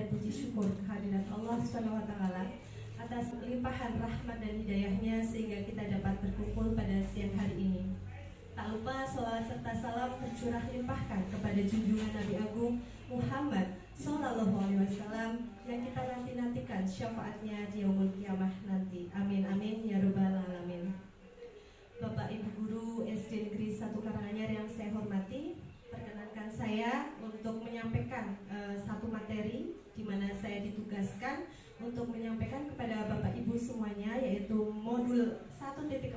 dan puji syukur kehadirat Allah SWT atas limpahan rahmat dan hidayahnya sehingga kita dapat berkumpul pada siang hari ini. Tak lupa salawat serta salam tercurah limpahkan kepada junjungan Nabi Agung Muhammad Sallallahu Alaihi Wasallam yang kita nantikan syafaatnya di yaumul kiamah nanti. Amin amin ya rabbal alamin. Bapak Ibu Guru SD Negeri 1 Karanganyar yang saya hormati, perkenankan saya untuk menyampaikan satu materi di mana saya ditugaskan untuk menyampaikan kepada Bapak Ibu semuanya, yaitu modul 1.4,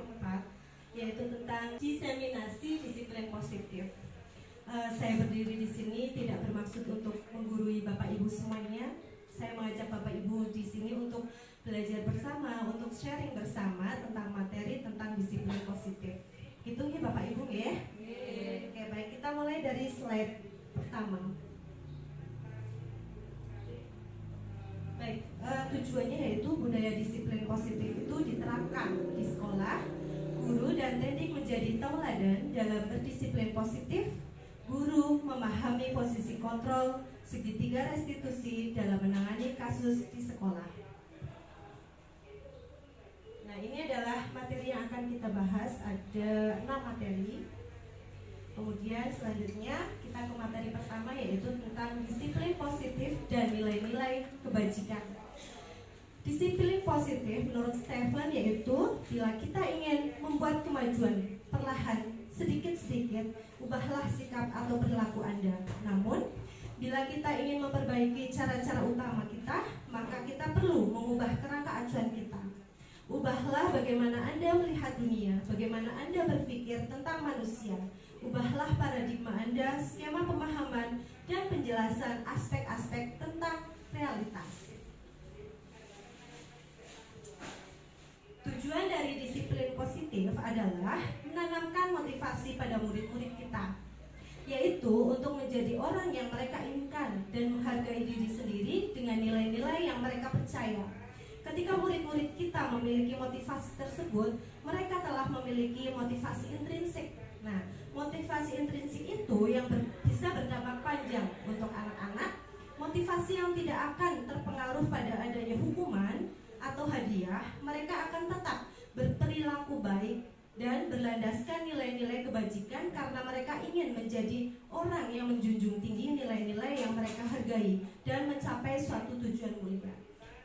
yaitu tentang diseminasi disiplin positif. Saya berdiri di sini tidak bermaksud untuk menggurui Bapak Ibu semuanya. Saya mengajak Bapak Ibu di sini untuk belajar bersama, untuk sharing bersama tentang materi tentang disiplin positif. Itu ya Bapak Ibu ya. Oke, baik, kita mulai dari slide pertama. Baik, tujuannya yaitu budaya disiplin positif itu diterapkan di sekolah. Guru dan teknik menjadi tauladan dalam berdisiplin positif. Guru memahami posisi kontrol, segitiga restitusi dalam menangani kasus di sekolah. Nah, ini adalah materi yang akan kita bahas. Ada 6 materi. Kemudian selanjutnya kita ke materi pertama, yaitu tentang disiplin positif dan nilai-nilai kebajikan. Disiplin positif menurut Stephen yaitu bila kita ingin membuat kemajuan perlahan, sedikit-sedikit, ubahlah sikap atau perilaku Anda. Namun, bila kita ingin memperbaiki cara-cara utama kita, maka kita perlu mengubah kerangka acuan kita. Ubahlah bagaimana Anda melihat dunia, bagaimana Anda berpikir tentang manusia. Ubahlah paradigma Anda, skema pemahaman, dan penjelasan aspek-aspek tentang realitas. Tujuan dari disiplin positif adalah menanamkan motivasi pada murid-murid kita, yaitu untuk menjadi orang yang mereka inginkan dan menghargai diri sendiri dengan nilai-nilai yang mereka percaya. Ketika murid-murid kita memiliki motivasi tersebut, mereka telah memiliki motivasi intrinsik. Nah, motivasi intrinsik itu yang bisa berdampak panjang untuk anak-anak, motivasi yang tidak akan terpengaruh pada adanya hukuman atau hadiah. Mereka akan tetap berperilaku baik dan berlandaskan nilai-nilai kebajikan karena mereka ingin menjadi orang yang menjunjung tinggi nilai-nilai yang mereka hargai dan mencapai suatu tujuan mulia.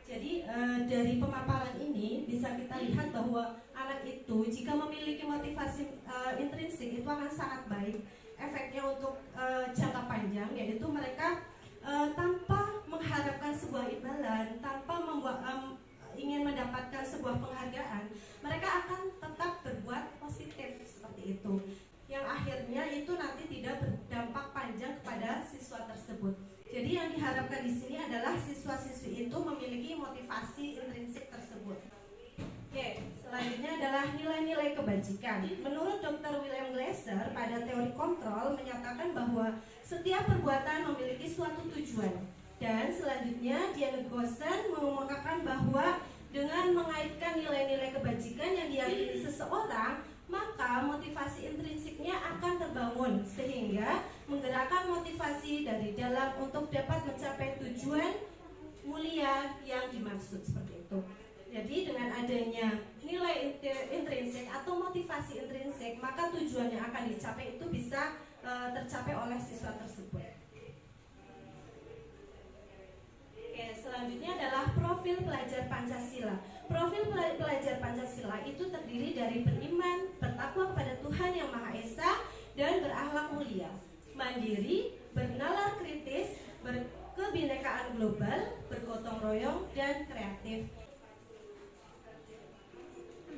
Jadi dari pemaparan ini bisa kita lihat bahwa anak itu jika memiliki motivasi intrinsik itu akan sangat baik. Efeknya untuk jangka panjang yaitu mereka tanpa mengharapkan sebuah imbalan, tanpa ingin mendapatkan sebuah penghargaan, mereka akan tetap berbuat positif seperti itu, yang akhirnya itu nanti tidak berdampak panjang kepada siswa tersebut. Jadi yang diharapkan di sini adalah siswa-siswi itu memiliki motivasi intrinsik tersebut. Oke, selanjutnya adalah nilai-nilai kebajikan. Menurut Dr. William Glasser pada teori kontrol menyatakan bahwa setiap perbuatan memiliki suatu tujuan. Dan selanjutnya Diane Gossen mengemukakan bahwa dengan mengaitkan nilai-nilai kebajikan yang diyakini seseorang, maka motivasi intrinsiknya akan terbangun sehingga menggerakkan motivasi dari dalam untuk dapat mencapai tujuan mulia yang dimaksud seperti itu. Jadi dengan adanya nilai intrinsik atau motivasi intrinsik, maka tujuan yang akan dicapai itu bisa tercapai oleh siswa tersebut. Oke, selanjutnya adalah profil pelajar Pancasila. Profil pelajar Pancasila itu terdiri dari beriman, bertakwa kepada Tuhan Yang Maha Esa, dan berakhlak mulia, mandiri, bernalar kritis, berkebinekaan global, bergotong royong, dan kreatif.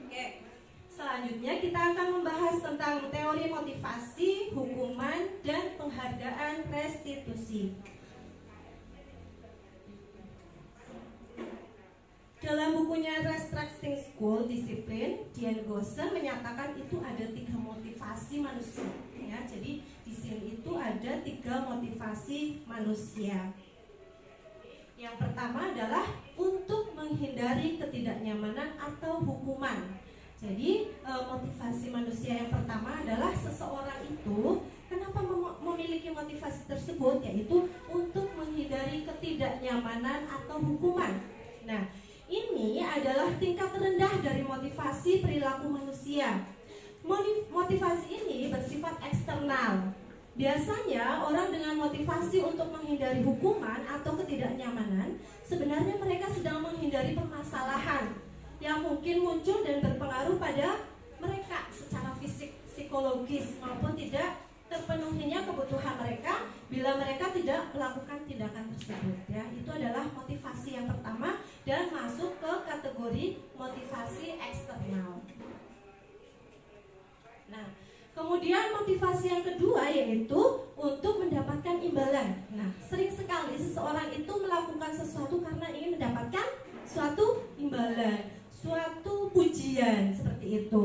Oke, selanjutnya kita akan membahas tentang teori motivasi, hukuman, dan penghargaan restitusi. Dalam bukunya Restructuring School Discipline, Diane Gossen menyatakan itu ada 3 motivasi manusia. Ya, jadi di sini itu ada 3 motivasi manusia. Yang pertama adalah untuk menghindari ketidaknyamanan atau hukuman. Jadi motivasi manusia yang pertama adalah seseorang itu kenapa memiliki motivasi tersebut, yaitu untuk menghindari ketidaknyamanan ketidaknyamanan atau hukuman. Nah, ini adalah tingkat terendah dari motivasi perilaku manusia. Motivasi ini bersifat eksternal. Biasanya orang dengan motivasi untuk menghindari hukuman atau ketidaknyamanan, sebenarnya mereka sedang menghindari permasalahan yang mungkin muncul dan berpengaruh pada mereka secara fisik, psikologis, maupun tidak terpenuhinya kebutuhan mereka bila mereka tidak melakukan tindakan tersebut. Ya, itu adalah motivasi yang pertama dan masuk ke kategori motivasi eksternal. Nah, kemudian motivasi yang kedua yaitu untuk mendapatkan imbalan. Nah, sering sekali seseorang itu melakukan sesuatu karena ingin mendapatkan suatu imbalan, suatu pujian, seperti itu.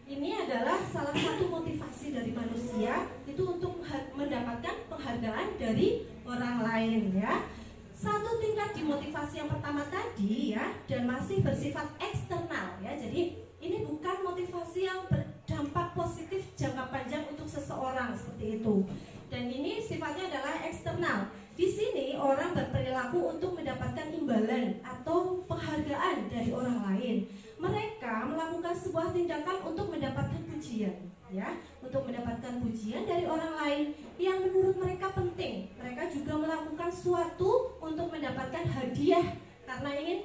Ini adalah salah satu motivasi dari manusia, itu untuk mendapatkan penghargaan dari orang lain, ya. Satu tingkat di motivasi yang pertama tadi, ya, dan masih bersifat eksternal, ya. Jadi ini bukan motivasi yang berdampak positif jangka panjang untuk seseorang, seperti itu. Dan ini sifatnya adalah eksternal. Di sini orang berperilaku untuk mendapatkan imbalan atau penghargaan dari orang lain. Mereka melakukan sebuah tindakan untuk mendapatkan pujian, ya, untuk mendapatkan pujian dari orang lain yang menurut mereka penting. Mereka juga melakukan suatu untuk mendapatkan hadiah karena ingin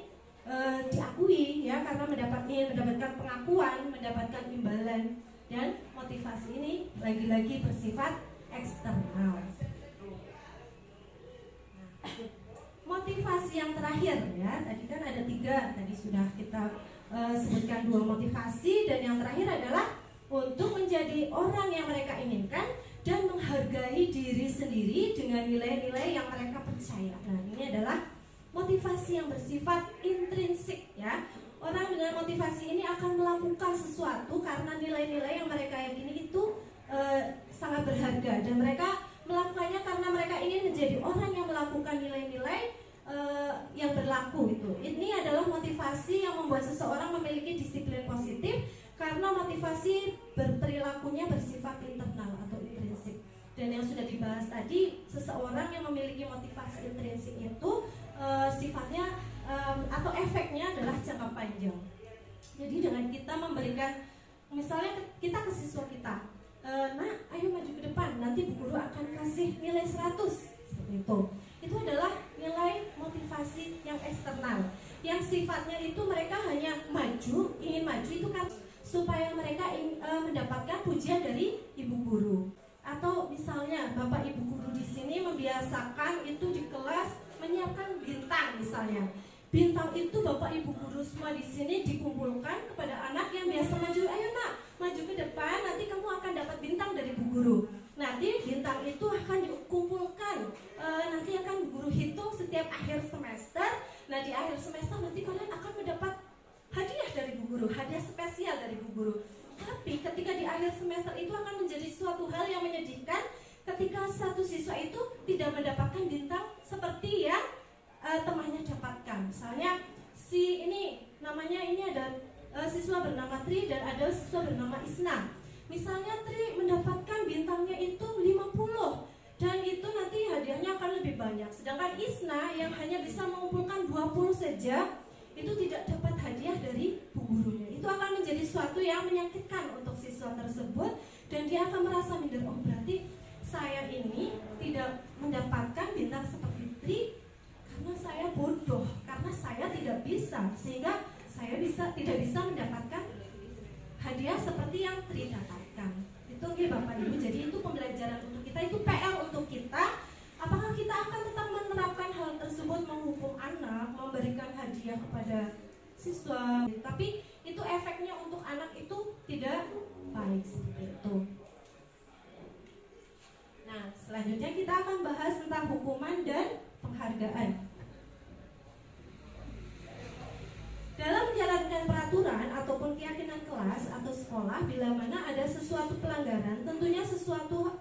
diakui, ya, karena ingin mendapatkan pengakuan, mendapatkan imbalan. Dan motivasi ini lagi-lagi bersifat eksternal. Motivasi yang terakhir, ya, tadi kan ada 3, tadi sudah kita sebutkan 2 motivasi, dan yang terakhir adalah untuk menjadi orang yang mereka inginkan dan menghargai diri sendiri dengan nilai-nilai yang mereka percaya. Nah, ini adalah motivasi yang bersifat intrinsik, ya. Orang dengan motivasi ini akan melakukan sesuatu karena nilai-nilai yang mereka yakini itu sangat berharga, dan mereka melakukannya karena mereka ingin menjadi orang yang melakukan nilai-nilai yang berlaku itu. Ini adalah motivasi yang membuat seseorang memiliki disiplin positif karena motivasi berperilakunya bersifat internal atau intrinsik. Dan yang sudah dibahas tadi, seseorang yang memiliki motivasi intrinsik itu sifatnya atau efeknya adalah jangka panjang. Jadi dengan kita memberikan, misalnya kita ke siswa kita, nah ayo maju ke depan, nanti Bu Guru akan kasih nilai 100, seperti itu. Itu adalah nilai motivasi yang eksternal, yang sifatnya itu mereka hanya ingin maju itu kan supaya mereka mendapatkan pujian dari Ibu Guru. Atau misalnya Bapak Ibu Guru di sini membiasakan itu di kelas menyiapkan bintang misalnya. Bintang itu Bapak Ibu Guru semua di sini dikumpulkan kepada anak yang biasa maju. Ayo nak, maju ke depan, nanti kamu akan dapat bintang dari Bu Guru. Nanti bintang itu akan dikumpulkan, nanti akan Bu Guru hitung setiap akhir semester. Nah, di akhir semester nanti kalian akan mendapat hadiah dari Bu Guru, hadiah spesial dari Bu Guru. Tapi ketika di akhir semester itu akan menjadi suatu hal yang menyedihkan ketika satu siswa itu tidak mendapatkan bintang seperti yang temannya dapatkan. Misalnya si ini namanya ini ada siswa bernama Tri dan ada siswa bernama Isna. Misalnya Tri mendapatkan bintangnya itu 50 dan itu nanti hadiahnya akan lebih banyak. Sedangkan Isna yang hanya bisa mengumpulkan 20 saja itu tidak dapat hadiah dari Bu Gurunya. Itu akan menjadi suatu yang menyakitkan untuk siswa tersebut dan dia akan merasa minder. Oh, berarti saya ini tidak mendapatkan bintang seperti Tri karena saya bodoh, karena saya tidak bisa, sehingga saya tidak bisa mendapatkan hadiah seperti yang Tri dapatkan. Itu Bapak Ibu. Jadi itu pembelajaran untuk kita, itu PR untuk kita. Apakah kita akan tetap menerapkan hal tersebut, menghukum anak, memberikan hadiah kepada siswa, tapi itu efeknya untuk anak itu tidak baik seperti itu. Nah, selanjutnya kita akan bahas tentang hukuman dan penghargaan. Dalam menjalankan peraturan ataupun keyakinan kelas atau sekolah, bila mana ada sesuatu pelanggaran, tentunya sesuatu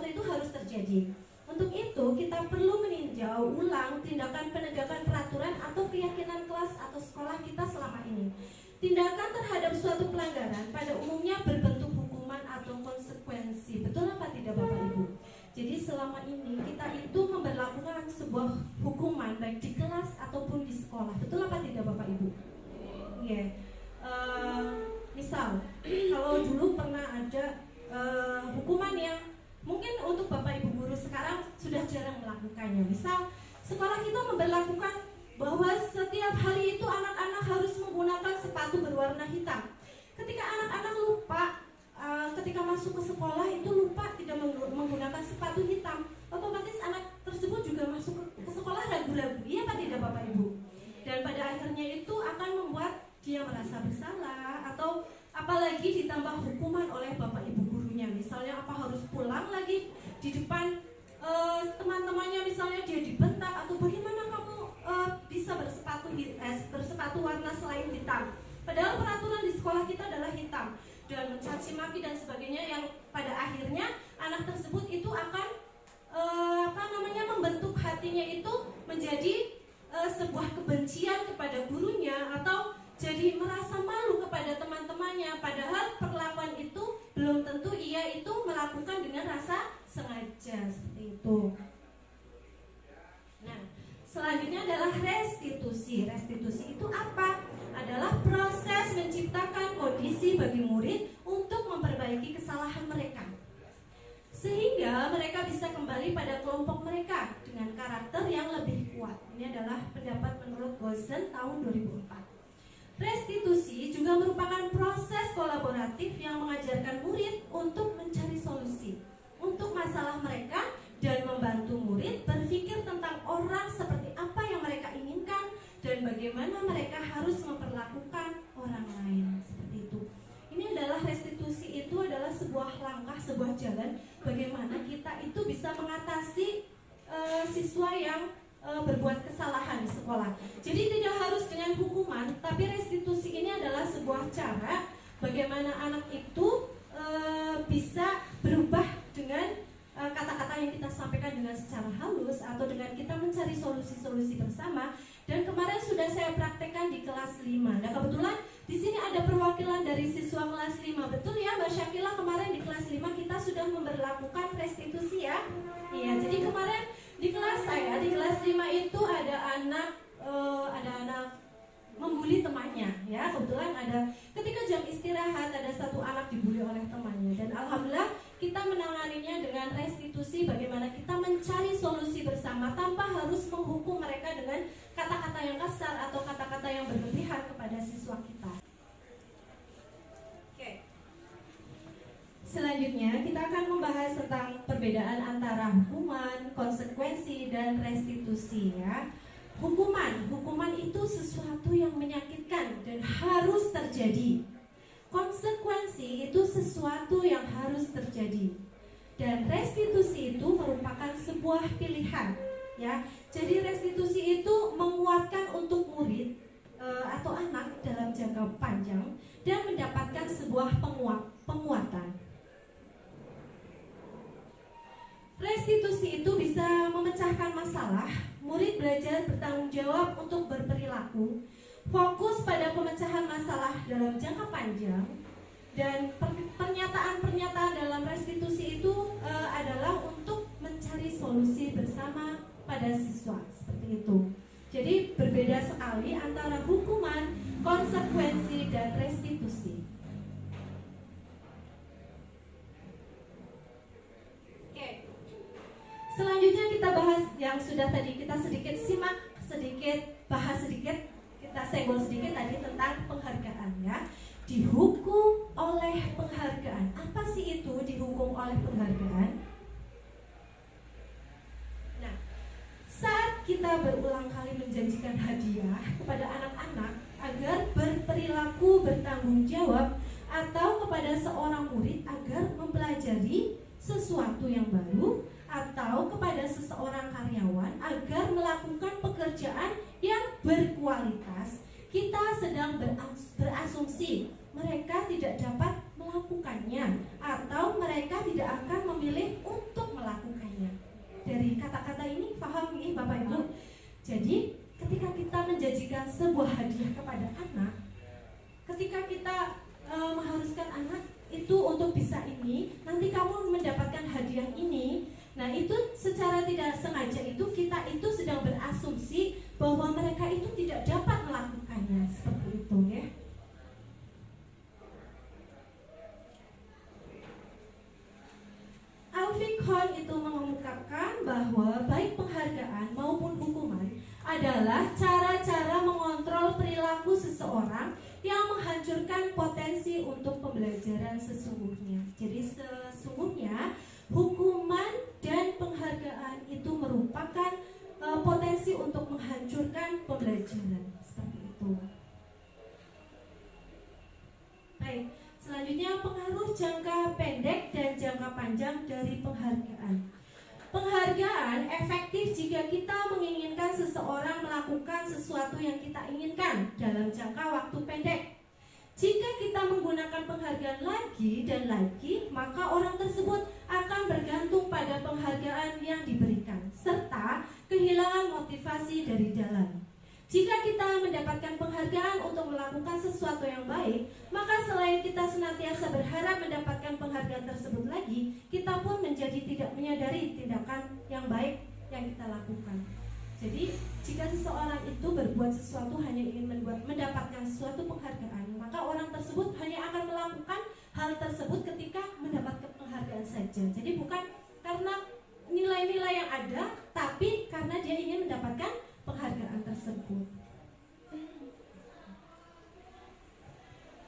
itu harus terjadi. Untuk itu, kita perlu meninjau ulang tindakan penegakan peraturan atau keyakinan kelas atau sekolah kita selama ini. Tindakan terhadap suatu pelanggaran pada umumnya berbentuk hukuman atau konsekuensi. Betul apa tidak Bapak Ibu? Jadi selama ini kita itu memberlakukan sebuah hukuman melakukannya. Misal sekolah kita memberlakukan bahwa setiap hari itu anak-anak harus menggunakan sepatu berwarna hitam. Ketika anak-anak lupa ketika masuk ke sekolah itu lupa tidak menggunakan sepatu hitam, otomatis anak tersebut juga masuk ke sekolah ragu-ragu. Iya Pak tidak Bapak Ibu? Dan pada akhirnya itu akan membuat dia merasa bersalah, atau apalagi ditambah hukuman oleh Bapak Ibu gurunya. Misalnya apa harus pulang lagi di depan teman-temannya, misalnya dia dibentak, atau bagaimana kamu bisa bersepatu warna selain hitam. Padahal peraturan di sekolah kita adalah hitam, dan mencaci maki dan sebagainya, yang pada akhirnya anak tersebut itu akan membentuk hatinya itu menjadi sebuah kebencian kepada gurunya, atau jadi merasa malu kepada teman-temannya, padahal perlakuan itu belum tentu ia itu melakukan dengan rasa sengaja, seperti itu. Nah, selanjutnya adalah restitusi. Restitusi itu apa? Adalah proses menciptakan kondisi bagi murid untuk memperbaiki kesalahan mereka, sehingga mereka bisa kembali pada kelompok mereka dengan karakter yang lebih kuat. Ini adalah pendapat menurut Gosen tahun 2004. Restitusi juga merupakan proses kolaboratif yang mengajarkan murid untuk mencari solusi untuk masalah mereka dan membantu murid berpikir tentang orang seperti apa yang mereka inginkan dan bagaimana mereka harus memperlakukan orang lain, seperti itu. Ini adalah restitusi, itu adalah sebuah langkah, sebuah jalan bagaimana kita itu bisa mengatasi siswa yang berbuat kesalahan di sekolah. Jadi tidak harus dengan hukuman, tapi restitusi ini adalah sebuah cara bagaimana anak itu bisa berubah dengan kata-kata yang kita sampaikan dengan secara halus, atau dengan kita mencari solusi-solusi bersama. Dan kemarin sudah saya praktekkan di kelas 5. Nah kebetulan di sini ada perwakilan dari siswa kelas 5. Betul ya Mbak Syakila, kemarin di kelas 5 kita sudah memberlakukan restitusi ya. Iya, jadi kemarin di kelas saya, di kelas 5 itu ada anak membuli temannya ya. Kebetulan ada ketika jam istirahat ada satu anak dibuli oleh temannya, dan alhamdulillah kita menanganinya dengan restitusi, bagaimana kita mencari solusi bersama tanpa harus menghukum mereka dengan kata-kata yang kasar atau kata-kata yang berlebihan kepada siswa kita. Oke. Selanjutnya kita akan membahas tentang perbedaan antara hukuman, konsekuensi, dan restitusi ya. Hukuman itu sesuatu yang menyakitkan dan harus terjadi. Konsekuensi itu sesuatu yang harus terjadi. Dan restitusi itu merupakan sebuah pilihan ya. Jadi restitusi itu menguatkan untuk murid atau anak dalam jangka panjang dan mendapatkan sebuah penguatan. Restitusi itu bisa memecahkan masalah. Murid belajar bertanggung jawab untuk berperilaku, fokus pada pemecahan masalah dalam jangka panjang, dan pernyataan-pernyataan dalam restitusi itu adalah untuk mencari solusi bersama pada siswa, seperti itu. Jadi berbeda sekali antara hukuman, konsekuensi, dan restitusi. Selanjutnya kita bahas yang sudah tadi kita sedikit simak, bahas sedikit, kita senggol sedikit tadi tentang penghargaan ya. Dihukum oleh penghargaan. Apa sih itu dihukum oleh penghargaan? Nah, saat kita berulang kali menjanjikan hadiah kepada anak-anak agar berperilaku bertanggung jawab, atau kepada seorang murid agar mempelajari sesuatu yang baru, atau kepada seseorang karyawan agar melakukan pekerjaan yang berkualitas, kita sedang berasumsi mereka tidak dapat melakukannya, atau mereka tidak akan memilih untuk melakukannya. Dari kata-kata ini paham ini Bapak Ibu? Jadi ketika kita menjanjikan sebuah hadiah kepada anak, ketika kita mengharuskan anak itu untuk bisa ini, nanti kamu mendapatkan hadiah ini. Nah itu secara tidak sengaja itu kita itu sedang berasumsi bahwa mereka itu tidak dapat melakukannya, seperti itu ya. Alvin Cohn itu mengungkapkan bahwa baik penghargaan adalah cara-cara mengontrol perilaku seseorang yang menghancurkan potensi untuk pembelajaran sesungguhnya. Jadi sesungguhnya hukuman dan penghargaan itu merupakan potensi untuk menghancurkan pembelajaran. Seperti itu. Baik, selanjutnya pengaruh jangka pendek dan jangka panjang dari penghargaan. Penghargaan efektif jika kita menginginkan seseorang melakukan sesuatu yang kita inginkan dalam jangka waktu pendek. Jika kita menggunakan penghargaan lagi dan lagi, maka orang tersebut akan bergantung pada penghargaan yang diberikan, serta kehilangan motivasi dari jalan. Jika kita mendapatkan penghargaan untuk melakukan sesuatu yang baik, maka selain kita senantiasa berharap mendapatkan penghargaan tersebut lagi, kita pun menjadi tidak menyadari tindakan yang baik yang kita lakukan. Jadi, jika seseorang itu berbuat sesuatu hanya ingin mendapatkan suatu penghargaan, maka orang tersebut hanya akan melakukan hal tersebut ketika mendapatkan penghargaan saja. Jadi bukan karena nilai-nilai yang ada, tapi karena dia ingin mendapatkan penghargaan tersebut.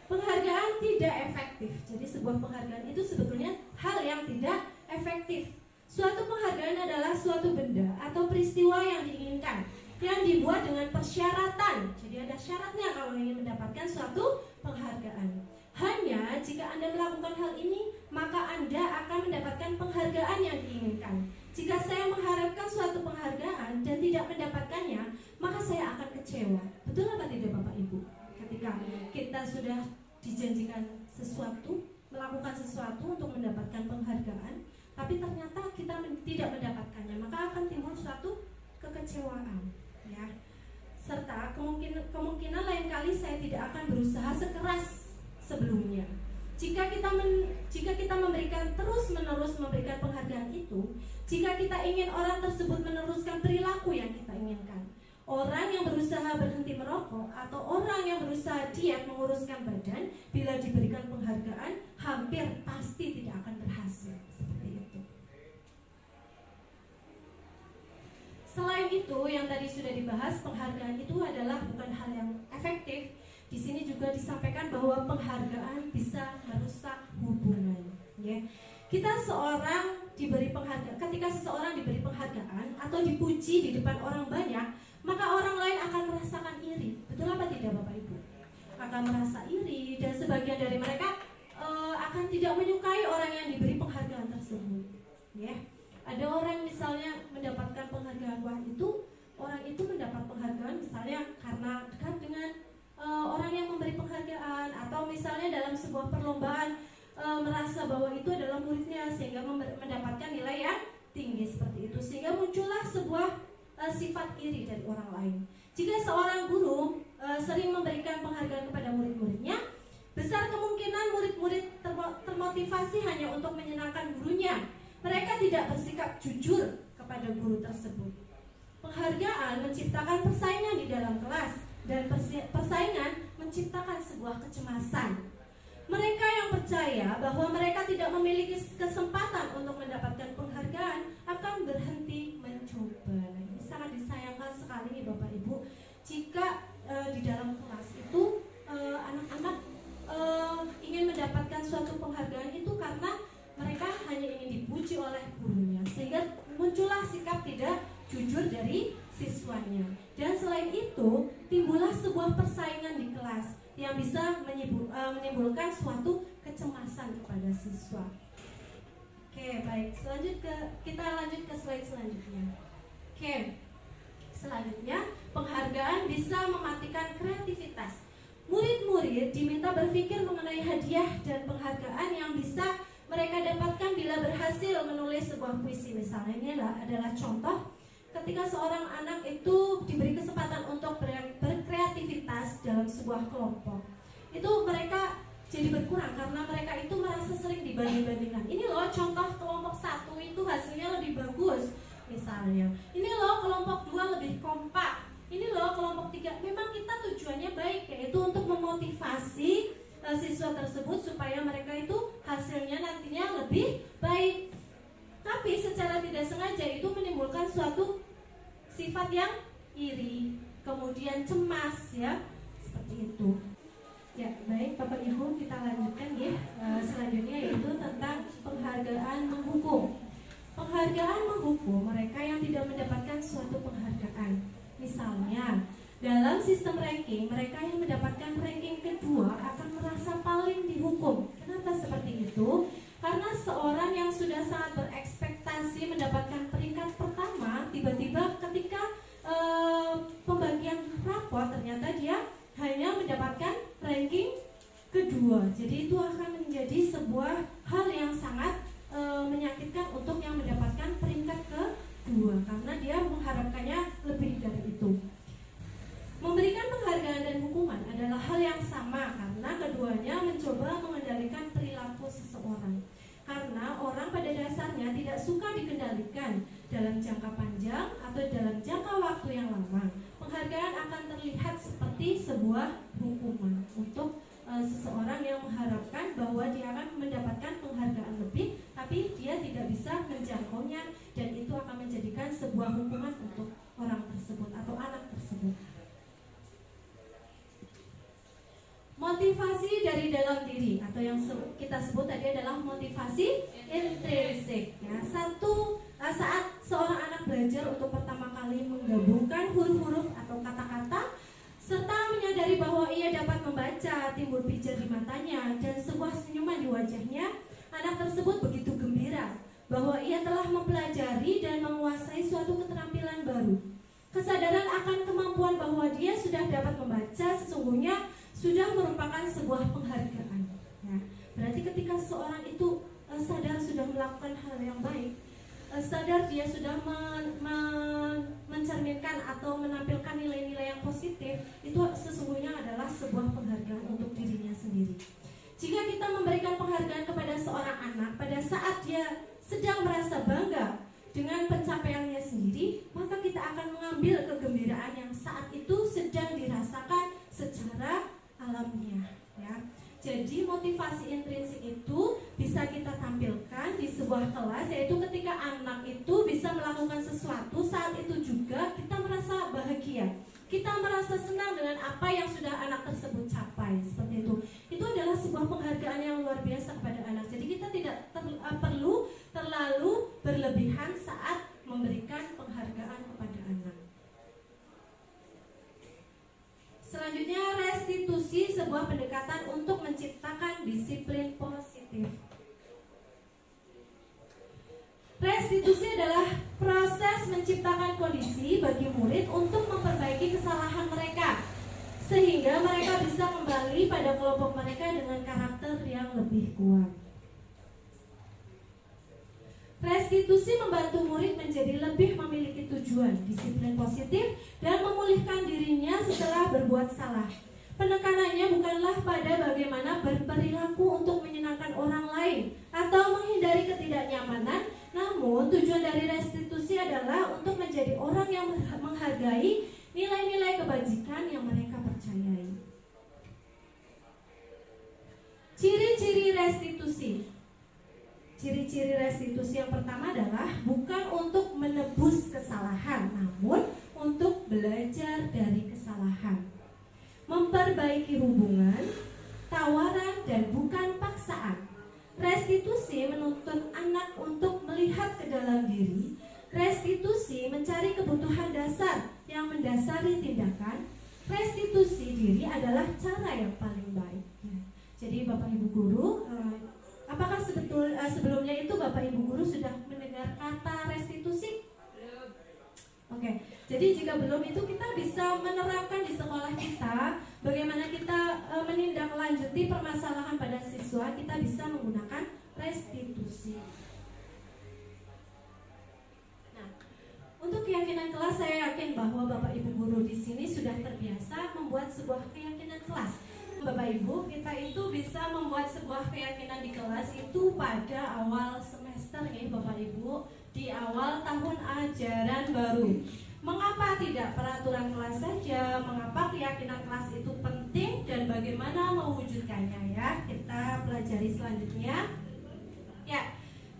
Penghargaan tidak efektif. Jadi sebuah penghargaan itu sebetulnya hal yang tidak efektif. Suatu penghargaan adalah suatu benda atau peristiwa yang diinginkan, yang dibuat dengan persyaratan. Jadi ada syaratnya kalau ingin mendapatkan suatu penghargaan. Hanya jika Anda melakukan hal ini, maka Anda akan mendapatkan penghargaan yang diinginkan. Jika saya mengharapkan suatu penghargaan dan tidak mendapatkannya, maka saya akan kecewa. Betul apa tidak Bapak Ibu? Ketika kita sudah dijanjikan sesuatu, melakukan sesuatu untuk mendapatkan penghargaan, tapi ternyata kita tidak mendapatkannya, maka akan timbul suatu kekecewaan, ya. Serta kemungkinan lain kali saya tidak akan berusaha sekeras sebelumnya. Jika kita memberikan terus-menerus memberikan penghargaan itu, jika kita ingin orang tersebut meneruskan perilaku yang kita inginkan, orang yang berusaha berhenti merokok atau orang yang berusaha diet menguruskan badan, bila diberikan penghargaan, hampir pasti tidak akan berhasil. Seperti itu. Selain itu, yang tadi sudah dibahas, penghargaan itu adalah bukan hal yang efektif. Di sini juga disampaikan bahwa penghargaan bisa merusak hubungan. Ya. Ketika seseorang diberi penghargaan atau dipuji di depan orang banyak, maka orang lain akan merasakan iri. Betul apa tidak Bapak Ibu? Akan merasa iri, dan sebagian dari mereka akan tidak menyukai orang yang diberi penghargaan tersebut. Ya. Ada orang misalnya mendapatkan penghargaan, wah itu orang itu mendapat penghargaan misalnya karena dekat dengan orang yang memberi penghargaan, atau misalnya dalam sebuah perlombaan merasa bahwa itu adalah muridnya sehingga mendapatkan nilai yang tinggi seperti itu, sehingga muncullah sebuah sifat iri dari orang lain. Jika seorang guru sering memberikan penghargaan kepada murid-muridnya, besar kemungkinan murid-murid termotivasi hanya untuk menyenangkan gurunya. Mereka tidak bersikap jujur kepada guru tersebut. Penghargaan menciptakan persaingan di dalam kelas, dan persaingan menciptakan sebuah kecemasan. Mereka yang percaya bahwa mereka tidak memiliki kesempatan untuk mendapatkan penghargaan akan berhenti mencoba. Ini sangat disayangkan sekali nih Bapak Ibu, jika di dalam kelas itu anak-anak ingin mendapatkan suatu penghargaan itu karena mereka hanya ingin dipuji oleh gurunya, sehingga muncullah sikap tidak jujur dari siswanya. Dan selain itu, timbullah sebuah persaingan di kelas yang bisa menimbulkan suatu kecemasan kepada siswa. Oke, baik. Kita lanjut ke slide selanjutnya. Oke. Selanjutnya, penghargaan bisa mematikan kreativitas. Murid-murid diminta berpikir mengenai hadiah dan penghargaan yang bisa mereka dapatkan bila berhasil menulis sebuah puisi. Misalnya ini adalah contoh ketika seorang anak itu diberi kesempatan untuk berkreativitas dalam sebuah kelompok. Itu mereka jadi berkurang karena mereka itu merasa sering dibanding-bandingkan. Ini loh contoh kelompok 1 itu hasilnya lebih bagus misalnya. Ini loh kelompok 2 lebih kompak. Ini loh kelompok 3. Memang kita tujuannya baik, yaitu untuk memotivasi siswa tersebut supaya mereka itu hasilnya nantinya lebih baik. Tapi secara tidak sengaja itu menimbulkan suatu sifat yang iri, kemudian cemas ya, seperti itu. Ya, baik Bapak Ibu, kita lanjutkan ya. Selanjutnya yaitu tentang penghargaan menghukum. Penghargaan menghukum mereka yang tidak mendapatkan suatu penghargaan. Misalnya, dalam sistem ranking, mereka yang mendapatkan ranking kedua akan merasa paling dihukum. Kenapa seperti itu? Karena seorang yang sudah sangat berekspektasi mendapatkan peringkat pertama, tiba-tiba ketika pembagian rapor ternyata dia hanya mendapatkan ranking kedua. Jadi itu akan menjadi sebuah hal yang sangat menyakitkan untuk yang mendapatkan peringkat kedua, karena dia mengharapkannya lebih dari itu. Memberikan penghargaan dan hukuman adalah hal yang sama, karena keduanya mencoba mengendalikan perilaku seseorang. Karena orang pada dasarnya tidak suka dikendalikan dalam jangka panjang atau dalam jangka waktu yang lama. Penghargaan akan terlihat seperti sebuah hukuman untuk seseorang yang mengharapkan bahwa dia akan mendapatkan penghargaan lebih, tapi dia tidak bisa menjangkaunya, dan itu akan menjadikan sebuah hukuman untuk orang tersebut atau anak tersebut. Motivasi dari dalam diri atau yang kita sebut tadi adalah motivasi intrinsik. Ya, saat seorang anak belajar untuk pertama kali menggabungkan huruf-huruf atau kata-kata, serta menyadari bahwa ia dapat membaca, timbul pijar di matanya dan sebuah senyuman di wajahnya, anak tersebut begitu gembira bahwa ia telah mempelajari dan menguasai suatu keterampilan baru. Kesadaran akan kemampuan bahwa dia sudah dapat membaca sesungguhnya sudah merupakan sebuah penghargaan. Ya, berarti ketika seorang itu sadar sudah melakukan hal yang baik, sadar dia sudah mencerminkan atau menampilkan nilai-nilai yang positif, itu sesungguhnya adalah sebuah penghargaan untuk dirinya sendiri. Jika kita memberikan penghargaan kepada seorang anak pada saat dia sedang merasa bangga dengan pencapaiannya sendiri, maka kita akan mengambil kegembiraan yang saat itu sedang dirasakan secara alamiah, ya. Jadi motivasi intrinsik itu bisa kita tampilkan di sebuah kelas, yaitu ketika anak itu bisa melakukan sesuatu, saat itu juga kita merasa bahagia, kita merasa senang dengan apa yang sudah anak tersebut capai, seperti itu. Itu adalah sebuah penghargaan yang luar biasa kepada anak. Jadi kita tidak perlu terlalu berlebihan saat memberikan penghargaan kepada anak. Selanjutnya, restitusi, sebuah pendekatan untuk menciptakan disiplin positif. Restitusi adalah proses menciptakan kondisi bagi murid untuk memperbaiki kesalahan mereka, sehingga mereka bisa kembali pada kelompok mereka dengan karakter yang lebih kuat. Restitusi membantu murid menjadi lebih memiliki tujuan, disiplin positif, dan memulihkan dirinya setelah berbuat salah. Penekanannya bukanlah pada bagaimana berperilaku untuk menyenangkan orang lain atau menghindari ketidaknyamanan, namun tujuan dari restitusi adalah untuk menjadi orang yang menghargai nilai-nilai kebajikan yang mereka percayai. Ciri-ciri restitusi. Ciri-ciri restitusi yang pertama adalah bukan untuk menebus kesalahan, namun untuk belajar dari kesalahan. Memperbaiki hubungan, tawaran, dan bukan paksaan. Restitusi menuntut anak untuk melihat ke dalam diri. Restitusi mencari kebutuhan dasar yang mendasari tindakan. Restitusi diri adalah cara yang paling baik. Jadi Bapak Ibu Guru, apakah sebelumnya itu Bapak Ibu Guru sudah mendengar kata restitusi? Oke, jadi jika belum itu kita bisa menerapkan di sekolah kita bagaimana kita menindaklanjuti permasalahan pada siswa. Kita bisa menggunakan restitusi. Nah, untuk keyakinan kelas, saya yakin bahwa Bapak Ibu Guru di sini sudah terbiasa membuat sebuah keyakinan kelas. Bapak Ibu, kita itu bisa membuat sebuah keyakinan di kelas itu pada awal semester ya Bapak Ibu, di awal tahun ajaran baru. Mengapa tidak peraturan kelas saja? Mengapa keyakinan kelas itu penting dan bagaimana mewujudkannya ya? Kita pelajari selanjutnya. Ya,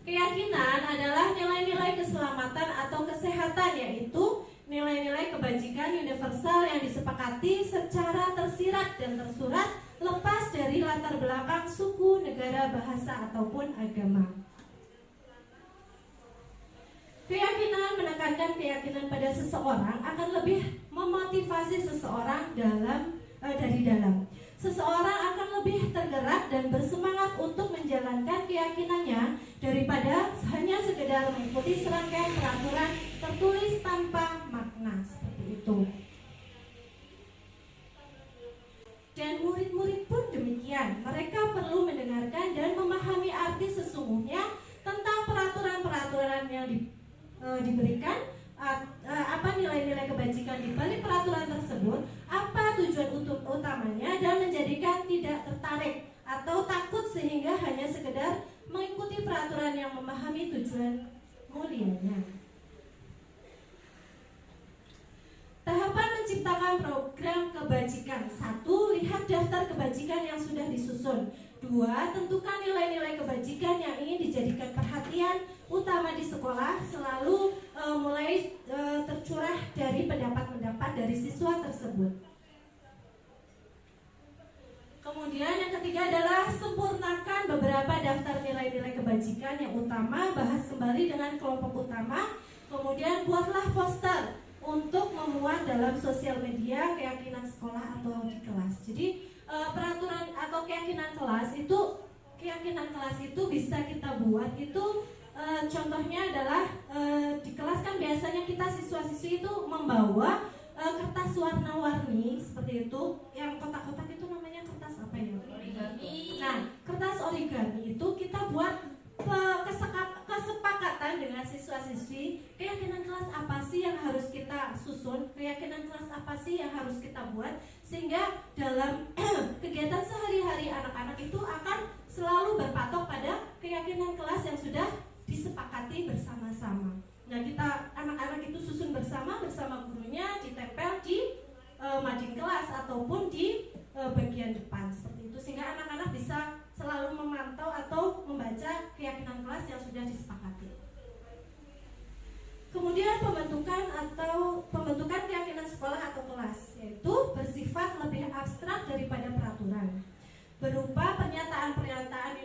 keyakinan adalah nilai-nilai keselamatan atau kesehatan, yaitu nilai-nilai kebajikan universal yang disepakati secara tersirat dan tersurat lepas dari latar belakang suku, negara, bahasa, ataupun agama. Keyakinan menekankan keyakinan pada seseorang akan lebih memotivasi seseorang dari dalam. Seseorang akan lebih tergerak dan bersemangat untuk menjalankan keyakinannya daripada hanya sekedar mengikuti serangkaian peraturan tertulis tanpa makna seperti itu. Dan murid-murid pun demikian. Mereka perlu mendengarkan dan memahami arti sesungguhnya tentang peraturan-peraturan yang diberikan, apa nilai-nilai kebajikan di balik peraturan tersebut, apa tujuan utamanya, dan menjadikan tidak tertarik atau takut sehingga hanya sekedar mengikuti peraturan yang memahami tujuan mulianya. Tahapan menciptakan program kebajikan. 1. Lihat daftar kebajikan yang sudah disusun. 2. Tentukan nilai-nilai kebajikan yang ingin dijadikan perhatian utama di sekolah, selalu mulai tercurah dari pendapat-pendapat dari siswa tersebut. Kemudian yang ketiga adalah sempurnakan beberapa daftar nilai-nilai kebajikan yang utama, bahas kembali dengan kelompok utama. Kemudian buatlah poster untuk memuat dalam sosial media keyakinan sekolah atau di kelas. Jadi peraturan atau keyakinan kelas itu bisa kita buat itu, contohnya adalah di kelas kan biasanya kita siswa-siswi itu membawa kertas warna-warni seperti itu, yang kotak-kotak itu namanya kertas apa ya? Origami. Nah, kertas origami itu kita buat kesepakatan dengan siswa-siswi, keyakinan kelas apa sih yang harus kita susun, keyakinan kelas apa sih yang harus kita buat, sehingga dalam kegiatan sehari-hari anak-anak itu akan selalu berpatok pada keyakinan kelas yang sudah disepakati bersama-sama. Nah, kita anak-anak itu susun bersama gurunya, ditempel di mading kelas ataupun di bagian depan seperti itu, sehingga anak-anak bisa selalu memantau atau membaca keyakinan kelas yang sudah disepakati. Kemudian pembentukan keyakinan sekolah atau kelas, yaitu bersifat lebih abstrak daripada peraturan, berupa pernyataan-pernyataan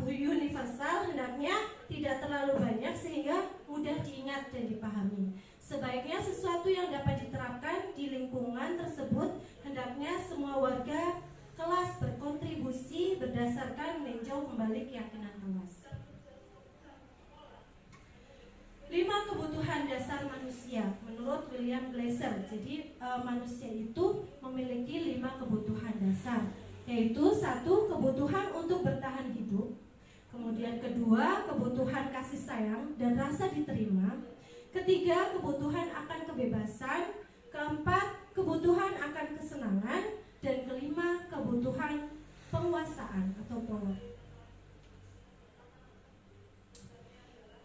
universal, hendaknya tidak terlalu banyak sehingga mudah diingat dan dipahami. Sebaiknya sesuatu yang dapat diterapkan di lingkungan tersebut, hendaknya semua warga kelas berkontribusi berdasarkan meninjau kembali keyakinan kelas. 5 kebutuhan dasar manusia menurut William Glasser. Jadi manusia itu memiliki 5 kebutuhan dasar, yaitu 1. Kebutuhan untuk bertahan hidup. Kemudian kedua, kebutuhan kasih sayang dan rasa diterima. Ketiga, kebutuhan akan kebebasan. Keempat, kebutuhan akan kesenangan. Dan kelima, kebutuhan penguasaan atau power.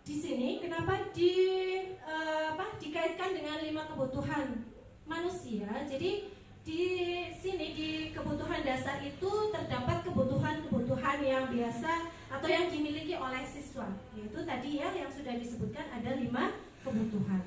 Di sini kenapa dikaitkan dengan 5 kebutuhan manusia? Jadi di sini di kebutuhan dasar itu terdapat kebutuhan-kebutuhan yang biasa atau yang dimiliki oleh siswa, yaitu tadi ya yang sudah disebutkan ada 5 kebutuhan.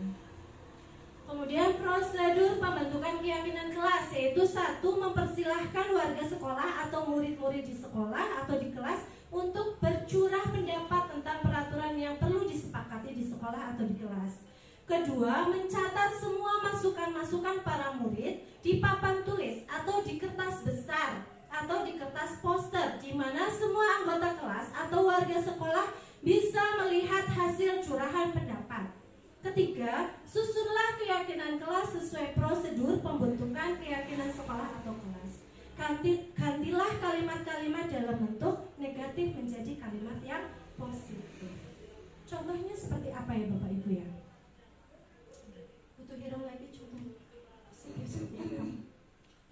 Kemudian prosedur pembentukan keyakinan kelas, yaitu 1. Mempersilahkan warga sekolah atau murid-murid di sekolah atau di kelas untuk bercurah pendapat tentang peraturan yang perlu disepakati di sekolah atau di kelas. Kedua, mencatat semua masukan-masukan para murid di papan tulis atau di kertas besar atau di kertas poster, di mana semua anggota kelas atau warga sekolah bisa melihat hasil curahan pendapat. Ketiga, susunlah keyakinan kelas sesuai prosedur pembentukan keyakinan sekolah atau kelas. Gantilah kalimat-kalimat dalam bentuk negatif menjadi kalimat yang positif. Contohnya seperti apa ya Bapak Ibu ya? Butuh hero lagi contoh.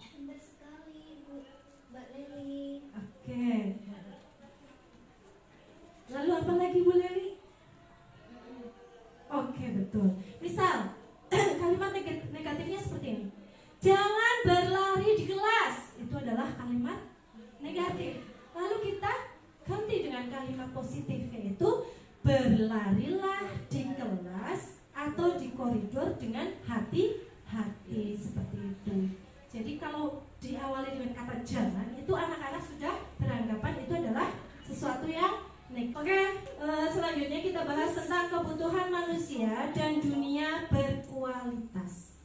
Indah sekali Bu Mbak Leli. Oke. Lalu apa lagi Bu Leli? Oke, betul. Misal kalimat negatifnya seperti ini. Jangan berlari di kelas. Itu adalah kalimat negatif. Lalu kita ganti dengan kalimat positif, yaitu berlarilah di kelas atau di koridor dengan hati-hati seperti itu. Jadi kalau diawali dengan kata jangan, itu anak-anak sudah beranggapan itu adalah sesuatu yang negatif. Oke, selanjutnya kita bahas tentang kebutuhan manusia dan dunia berkualitas.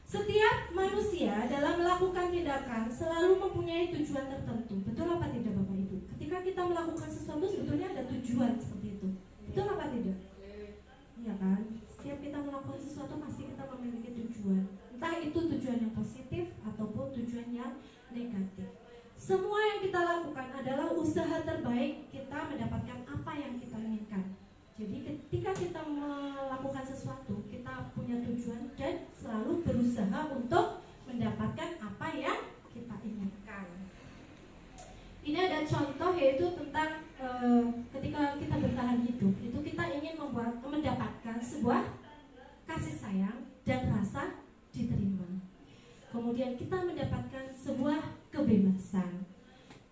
Setiap manusia dalam melakukan tindakan selalu mempunyai tujuan tertentu. Betul apa tidak Bapak Ibu? Ketika kita melakukan sesuatu sebetulnya ada tujuan seperti itu. Betul apa tidak? Iya kan? Setiap kita melakukan sesuatu pasti kita memiliki tujuan. Entah itu tujuan yang positif ataupun tujuan yang negatif. Semua yang kita lakukan adalah usaha terbaik kita mendapatkan apa yang kita inginkan. Jadi ketika kita melakukan sesuatu, kita punya tujuan dan selalu berusaha untuk mendapatkan apa yang kita inginkan. Ini ada contoh yaitu tentang ketika kita bertahan hidup, itu kita ingin mendapatkan sebuah kasih sayang dan rasa diterima. Kemudian kita mendapatkan sebuah kebebasan.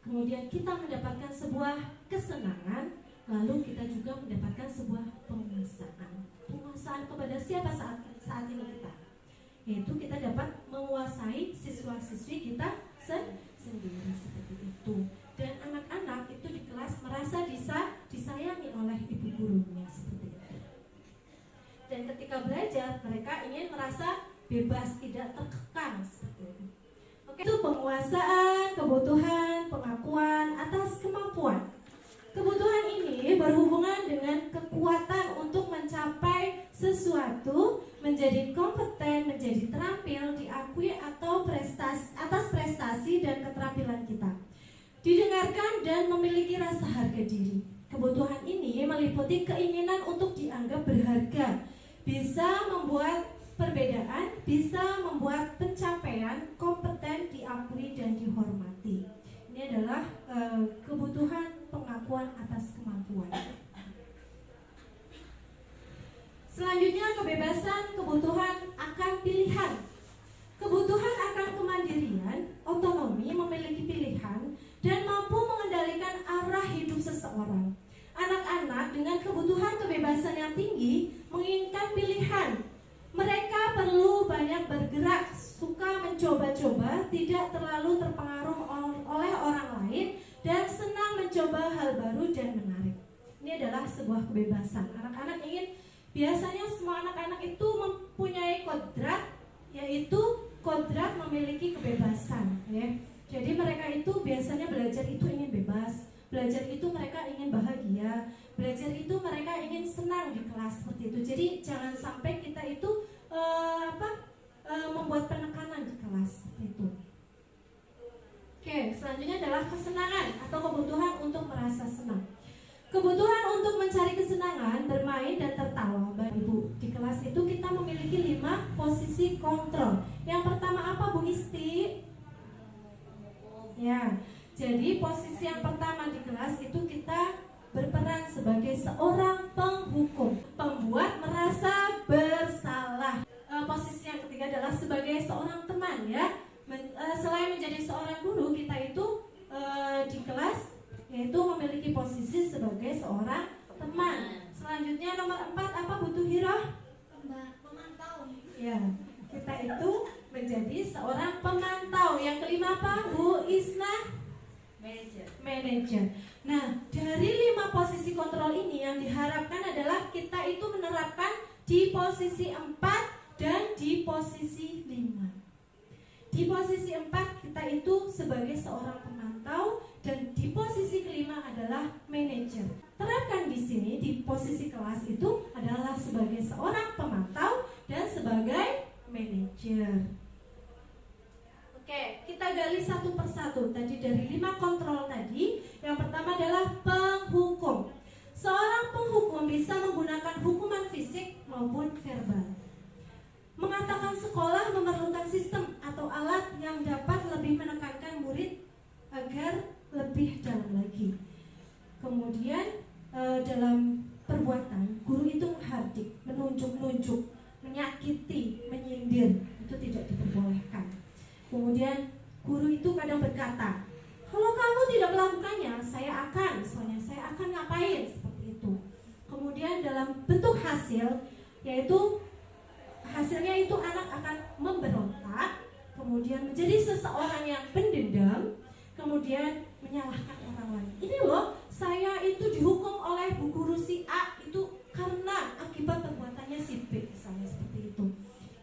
Kemudian kita mendapatkan sebuah kesenangan. Lalu kita juga mendapatkan sebuah penguasaan. Penguasaan kepada siapa saat ini kita? Yaitu kita dapat menguasai siswa-siswi kita sendiri seperti itu. Dan anak-anak itu di kelas merasa disayangi oleh ibu gurunya seperti itu. Dan ketika belajar mereka ingin merasa bebas, tidak terkekang seperti itu. Oke, itu penguasaan, kebutuhan, pengakuan atas kemampuan. Kebutuhan ini berhubungan dengan kekuatan untuk mencapai sesuatu, menjadi kompeten, menjadi terampil, diakui atau atas prestasi dan keterampilan kita. Didengarkan dan memiliki rasa harga diri. Kebutuhan ini meliputi keinginan untuk dianggap berharga, bisa membuat perbedaan, bisa membuat pencapaian, kompeten, diakui dan dihormati. Ini adalah kebutuhan pengakuan atas kemampuan. Selanjutnya kebebasan, kebutuhan akan pilihan. Kebutuhan akan kemandirian, otonomi, memiliki pilihan, dan mampu mengendalikan arah hidup seseorang. Anak-anak dengan kebutuhan kebebasan yang tinggi menginginkan pilihan. Mereka perlu banyak bergerak, suka mencoba-coba, tidak terlalu terpengaruh oleh orang lain, dan senang mencoba hal baru dan menarik. Ini adalah sebuah kebebasan. Anak-anak ingin, biasanya semua anak-anak itu mempunyai kodrat, yaitu kodrat memiliki kebebasan. Ya. Jadi mereka itu biasanya belajar itu ingin bebas, belajar itu mereka ingin bahagia, belajar itu mereka ingin senang di kelas seperti itu. Jadi jangan sampai kita itu membuat penekanan di kelas seperti itu. Oke, selanjutnya adalah kesenangan atau kebutuhan untuk merasa senang. Kebutuhan untuk mencari kesenangan, bermain dan tertawa. Bapak Ibu, di kelas itu kita memiliki 5 posisi kontrol. Yang pertama apa Bu Isti? Ya, jadi posisi yang pertama di kelas itu kita berperan sebagai seorang penghukum, pembuat merasa bersalah. Posisi yang ketiga adalah sebagai seorang teman ya. Selain menjadi seorang guru, kita itu di kelas yaitu memiliki posisi sebagai seorang teman. Selanjutnya nomor 4 apa butuh Hiroh? Pemantau. Ya, kita itu menjadi seorang pemantau. Yang kelima apa Bu Isna? Manager. Nah, dari 5 posisi kontrol ini yang diharapkan adalah kita itu menerapkan di posisi 4 dan di posisi 5. Di posisi 4 kita itu sebagai seorang pemantau dan di posisi kelima adalah manajer. Terapkan di sini di posisi kelas itu adalah sebagai seorang pemantau dan sebagai manajer. Oke, kita gali satu persatu. Tadi dari 5 kontrol tadi, yang pertama adalah penghukum. Seorang penghukum bisa menggunakan hukuman fisik maupun verbal. Mengatakan sekolah memerlukan sistem atau alat yang dapat lebih menekankan murid agar lebih dalam lagi. Kemudian dalam perbuatan, guru itu menghardik, menunjuk-nunjuk, menyakiti, menyindir, itu tidak diperbolehkan. Kemudian guru itu kadang berkata, kalau kamu tidak melakukannya, saya akan ngapain, seperti itu. Kemudian dalam bentuk hasil, yaitu hasilnya itu anak akan memberontak, kemudian menjadi seseorang yang pendendam, kemudian menyalahkan orang lain. Ini loh, saya itu dihukum oleh bu guru si A itu karena akibat perbuatannya si B, misalnya seperti itu.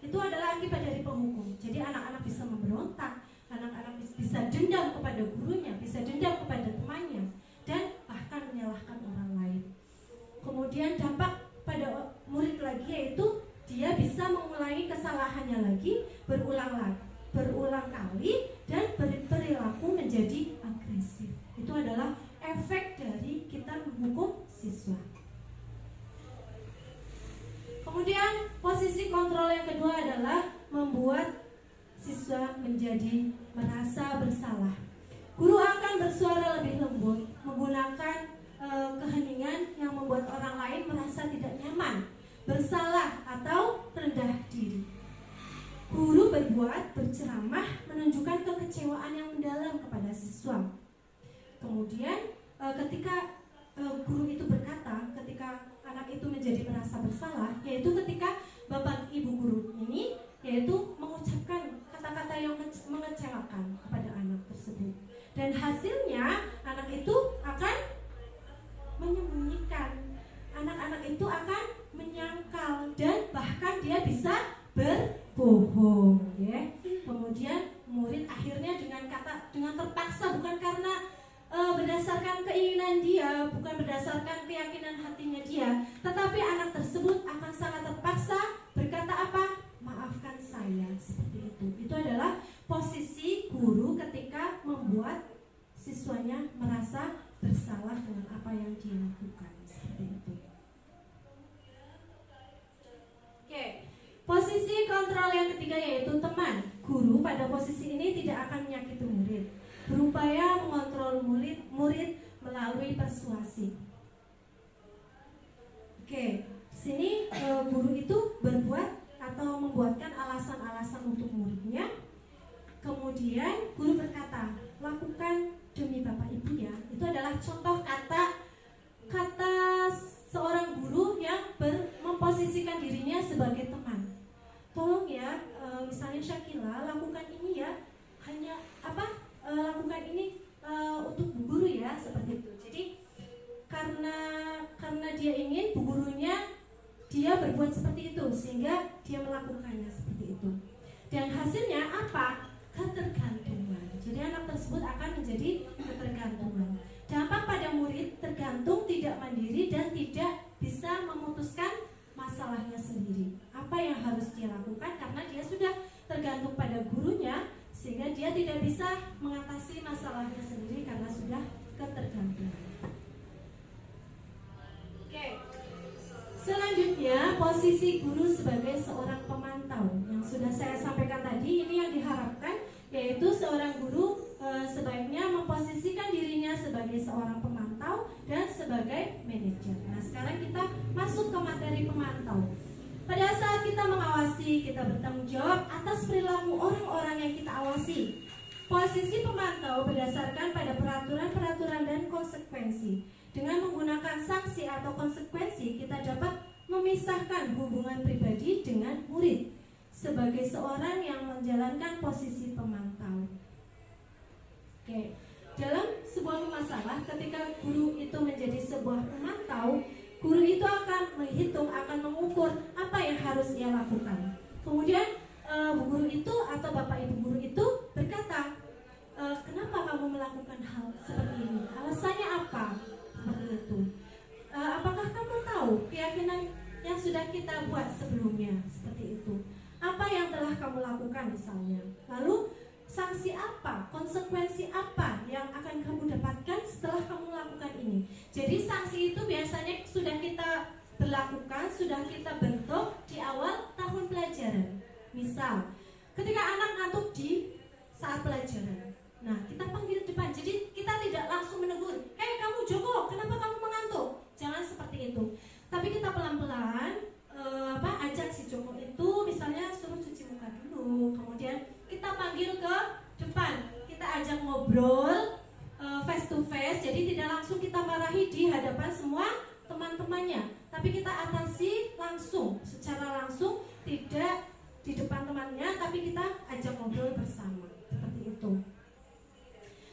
Itu adalah akibat dari penghukum. Jadi anak-anak bisa memberontak, anak-anak bisa dendam kepada gurunya, bisa dendam kepada temannya, dan bahkan menyalahkan orang lain. Kemudian dampak pada murid lagi yaitu dia bisa mengulangi kesalahannya lagi berulang kali dan berperilaku menjadi agresif. Itu adalah efek dari kita menghukum siswa. Kemudian posisi kontrol yang kedua adalah membuat siswa menjadi merasa bersalah. Guru akan bersuara lebih lembut, menggunakan keheningan yang membuat orang lain merasa tidak nyaman, bersalah atau rendah diri. Guru berceramah menunjukkan kekecewaan yang mendalam kepada siswa. Kemudian ketika guru itu berkata, ketika anak itu menjadi merasa bersalah, yaitu ketika bapak ibu guru ini yaitu mengucapkan kata-kata yang mengecewakan kepada anak tersebut. Dan hasilnya anak itu akan menyembunyikan, anak-anak itu akan menyangkal dan bahkan dia bisa berbohong, ya. Kemudian murid akhirnya dengan terpaksa, bukan karena berdasarkan keinginan dia, bukan berdasarkan keyakinan hatinya dia, tetapi anak tersebut akan sangat terpaksa berkata apa? Maafkan saya, seperti itu. Itu adalah posisi guru ketika membuat siswanya merasa bersalah dengan apa yang dia lakukan, seperti itu. Oke. Posisi kontrol yang ketiga yaitu teman. Guru pada posisi ini tidak akan menyakiti murid, berupaya mengontrol murid melalui persuasi. Oke, sini guru itu berbuat atau membuatkan alasan-alasan untuk muridnya. Kemudian guru berkata, lakukan demi bapak ibu ya. Itu adalah contoh kata seorang guru yang memposisikan dirinya sebagai teman. Tolong ya, misalnya Syakila, lakukan ini ya, hanya lakukan ini untuk bu guru ya, seperti itu. Jadi karena dia ingin bu gurunya dia berbuat seperti itu, sehingga dia melakukannya seperti itu. Dan hasilnya apa? Ketergantungan. Jadi anak tersebut akan menjadi ketergantungan. Dampak pada murid tergantung, tidak mandiri dan tidak bisa memutuskan masalahnya sendiri. Apa yang harus dia lakukan karena dia sudah tergantung pada gurunya, sehingga dia tidak bisa mengatasi masalahnya sendiri karena sudah ketergantungan. Oke. Selanjutnya, posisi guru sebagai seorang pemantau yang sudah saya sampaikan tadi. Ini yang diharapkan, yaitu seorang guru sebaiknya memposisikan dirinya sebagai seorang pemantau dan sebagai manajer. Nah, sekarang kita masuk ke materi pemantau. Pada saat kita mengawasi, kita bertanggung jawab atas perilaku orang-orang yang kita awasi. Posisi pemantau berdasarkan pada peraturan-peraturan dan konsekuensi. Dengan menggunakan sanksi atau konsekuensi, kita dapat memisahkan hubungan pribadi dengan murid sebagai seorang yang menjalankan posisi pemantau. Oke, dalam sebuah masalah, ketika guru itu menjadi sebuah pemantau, guru itu akan menghitung, akan mengukur apa yang harus ia lakukan. Kemudian bu guru itu atau bapak ibu guru itu berkata, kenapa kamu melakukan hal seperti ini? Alasannya apa? Seperti itu. Apakah kamu tahu keyakinan yang sudah kita buat sebelumnya? Seperti itu. Apa yang telah kamu lakukan misalnya? Lalu sanksi apa, konsekuensi apa yang akan kamu dapatkan setelah kamu melakukan ini? Jadi sanksi itu biasanya sudah kita berlakukan, sudah kita bentuk di awal tahun pelajaran. Misal, ketika anak ngantuk di saat pelajaran, nah kita panggil depan. Jadi kita tidak langsung menegur, "Hei kamu Joko, kenapa kamu mengantuk?" Jangan seperti itu. Tapi kita pelan-pelan ajak si Joko itu, misalnya suruh cuci muka dulu, kemudian kita panggil ke depan, kita ajak ngobrol face to face. Jadi tidak langsung kita marahi di hadapan semua teman teman-temannya, tapi kita atasi langsung, secara langsung, tidak di depan temannya, tapi kita ajak ngobrol bersama, seperti itu.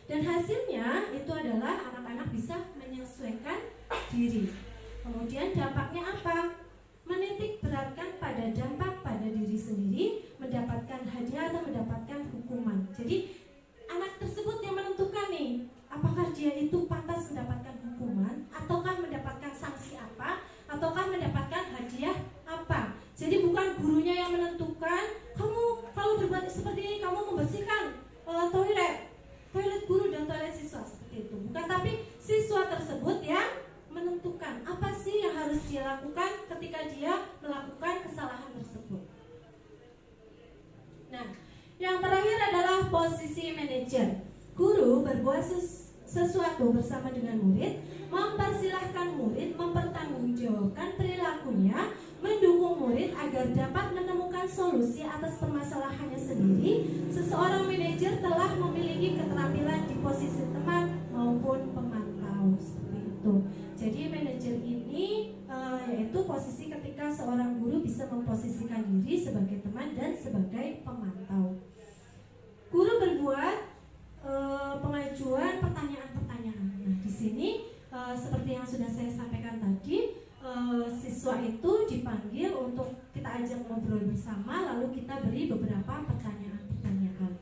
Dan hasilnya itu adalah anak-anak bisa menyesuaikan diri. Kemudian dampaknya apa? Menitik beratkan pada dampak pada diri sendiri, mendapatkan hadiah atau mendapatkan hukuman. Jadi anak tersebut yang menentukan nih, apakah dia itu pantas mendapatkan hukuman, ataukah mendapatkan sanksi apa, ataukah mendapatkan hadiah apa. Jadi bukan gurunya yang menentukan, kamu kalau berbuat seperti ini kamu membersihkan toilet guru dan toilet siswa, seperti itu. Bukan, tapi siswa tersebut yang menentukan apa sih yang harus dia lakukan ketika dia melakukan kesalahan tersebut. Nah, yang terakhir adalah posisi manajer. Guru berbuat sesuatu bersama dengan murid, mempersilahkan murid mempertanggungjawabkan perilakunya, mendukung murid agar dapat menemukan solusi atas permasalahannya sendiri. Seseorang manajer telah memiliki keterampilan di posisi teman maupun pemantau, seperti itu. Jadi manajer ini yaitu posisi ketika seorang guru bisa memposisikan diri sebagai teman dan sebagai pemantau. Guru berbuat pengajuan pertanyaan-pertanyaan. Nah, di sini seperti yang sudah saya sampaikan tadi, siswa itu dipanggil untuk kita ajak ngobrol bersama, lalu kita beri beberapa pertanyaan-pertanyaan.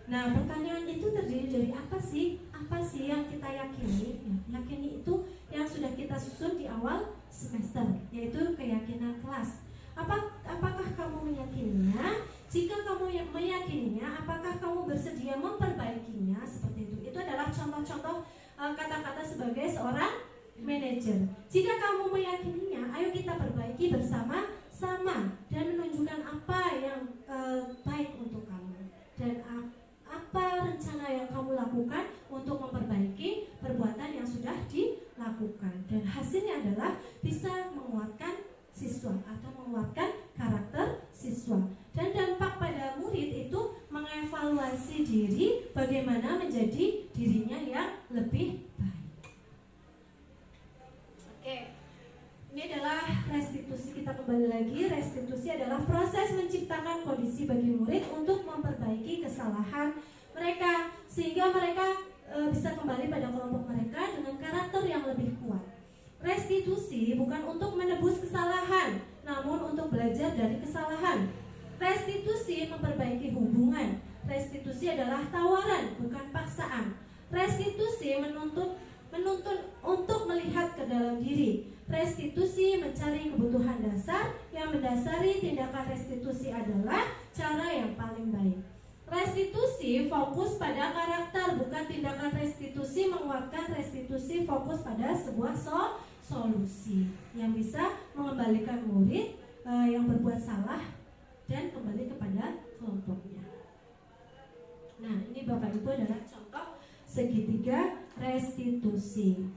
Nah, pertanyaan itu terdiri dari apa sih? Apa sih yang kita yakini? Ya, yakini itu yang sudah kita susun di awal semester, yaitu keyakinan kelas. Apakah kamu meyakininya? Jika kamu meyakininya, apakah kamu bersedia memperbaikinya? Seperti itu. Itu adalah contoh-contoh kata-kata sebagai seorang manajer. Jika kamu meyakininya, ayo kita perbaiki bersama-sama dan menunjukkan apa yang baik untuk kamu dan apa rencana yang kamu lakukan untuk memperbaiki perbuatan yang sudah dilakukan. Dan hasilnya adalah bisa menguatkan siswa atau menguatkan karakter siswa. Dan dampak pada murid itu mengevaluasi diri bagaimana menjadi dirinya yang lebih baik. Oke, ini adalah restitusi. Kita kembali lagi, restitusi adalah proses menciptakan kondisi bagi murid untuk memperbaiki kesalahan mereka sehingga mereka bisa kembali pada kelompok mereka dengan karakter yang lebih kuat. Restitusi bukan untuk menebus kesalahan, namun untuk belajar dari kesalahan. Restitusi memperbaiki hubungan. Restitusi adalah tawaran, bukan paksaan. Restitusi menuntut untuk melihat ke dalam diri. Restitusi mencari kebutuhan dasar. Yang mendasari tindakan restitusi adalah cara yang paling baik. Restitusi fokus pada karakter, bukan tindakan restitusi menguatkan. Restitusi fokus pada sebuah solusi yang bisa mengembalikan murid yang berbuat salah dan kembali kepada kelompoknya. Nah, ini Bapak Ibu adalah contoh segitiga restitusi.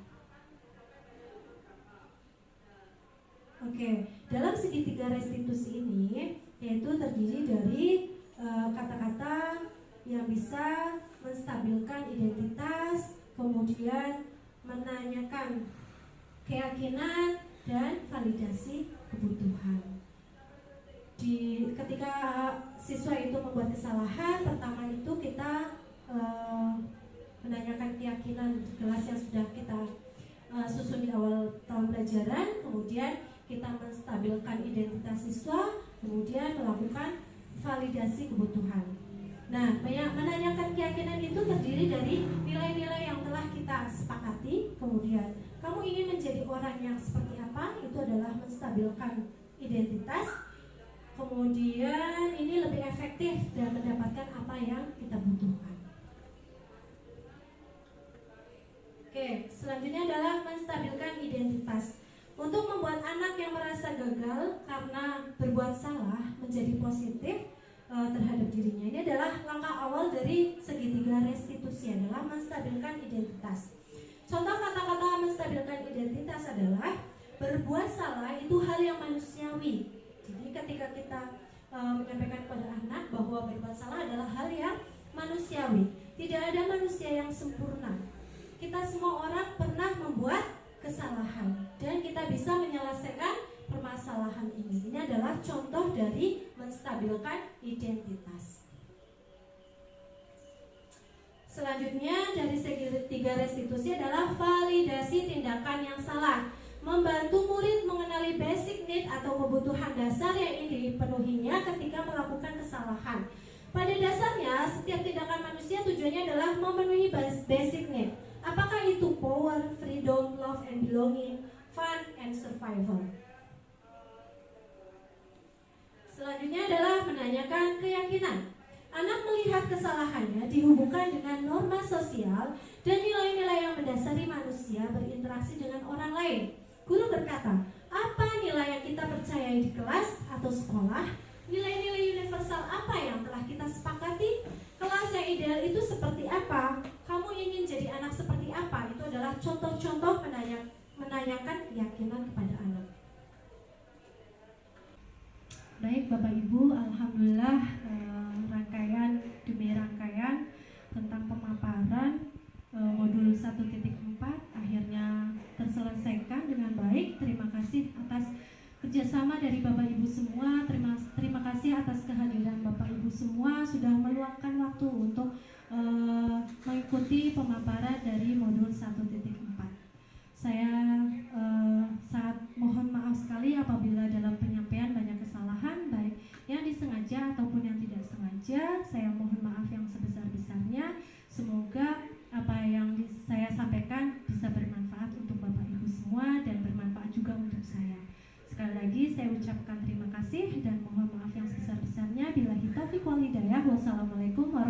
Oke, dalam segitiga restitusi ini yaitu terdiri dari kata-kata yang bisa menstabilkan identitas, kemudian menanyakan keyakinan dan validasi kebutuhan. Ketika siswa itu membuat kesalahan, pertama itu kita menanyakan keyakinan di kelas yang sudah kita susun di awal tahun pelajaran, kemudian kita menstabilkan identitas siswa, kemudian melakukan validasi kebutuhan. Nah, menanyakan keyakinan itu terdiri dari nilai-nilai yang telah kita sepakati. Kemudian, kamu ingin menjadi orang yang seperti apa? Itu adalah menstabilkan identitas. Kemudian, ini lebih efektif dan mendapatkan apa yang kita butuhkan. Oke, selanjutnya adalah menstabilkan identitas. Untuk membuat anak yang merasa gagal karena berbuat salah menjadi positif terhadap dirinya. Ini adalah langkah awal dari segitiga restitusi, adalah menstabilkan identitas. Contoh kata-kata menstabilkan identitas adalah berbuat salah itu hal yang manusiawi. Jadi ketika kita menyampaikan kepada anak bahwa berbuat salah adalah hal yang manusiawi. Tidak ada manusia yang sempurna. Kita semua orang pernah membuat kesalahan dan kita contoh dari menstabilkan identitas. Selanjutnya dari segi 3 restitusi adalah validasi tindakan yang salah, membantu murid mengenali basic need atau kebutuhan dasar yang ingin dipenuhinya ketika melakukan kesalahan. Pada dasarnya, setiap tindakan manusia tujuannya adalah memenuhi basic need. Apakah itu power, freedom, love and belonging, fun and survival. Selanjutnya adalah menanyakan keyakinan. Anak melihat kesalahannya dihubungkan dengan norma sosial dan nilai-nilai yang mendasari manusia berinteraksi dengan orang lain. Guru berkata, apa nilai yang kita percayai di kelas atau sekolah? Nilai-nilai universal apa yang telah kita sepakati? Kelas yang ideal itu seperti apa? Kamu ingin jadi anak seperti apa? Itu adalah contoh-contoh menanyakan keyakinan kepada anak. Baik Bapak Ibu, alhamdulillah rangkaian demi rangkaian tentang pemaparan modul 1.4 akhirnya terselesaikan dengan baik. Terima kasih atas kerjasama dari Bapak Ibu semua. Terima kasih atas kehadiran Bapak Ibu semua sudah meluangkan waktu untuk mengikuti pemaparan dari modul 1.4. Saya sangat mohon maaf sekali apabila dalam penyampaian banyak kesalahan, baik yang disengaja ataupun yang tidak sengaja. Saya mohon maaf yang sebesar-besarnya. Semoga apa yang saya sampaikan bisa bermanfaat untuk Bapak Ibu semua dan bermanfaat juga untuk saya. Sekali lagi saya ucapkan terima kasih dan mohon maaf yang sebesar-besarnya. Billahi taufiq wal hidayah. Wassalamualaikum warahmatullahi wabarakatuh.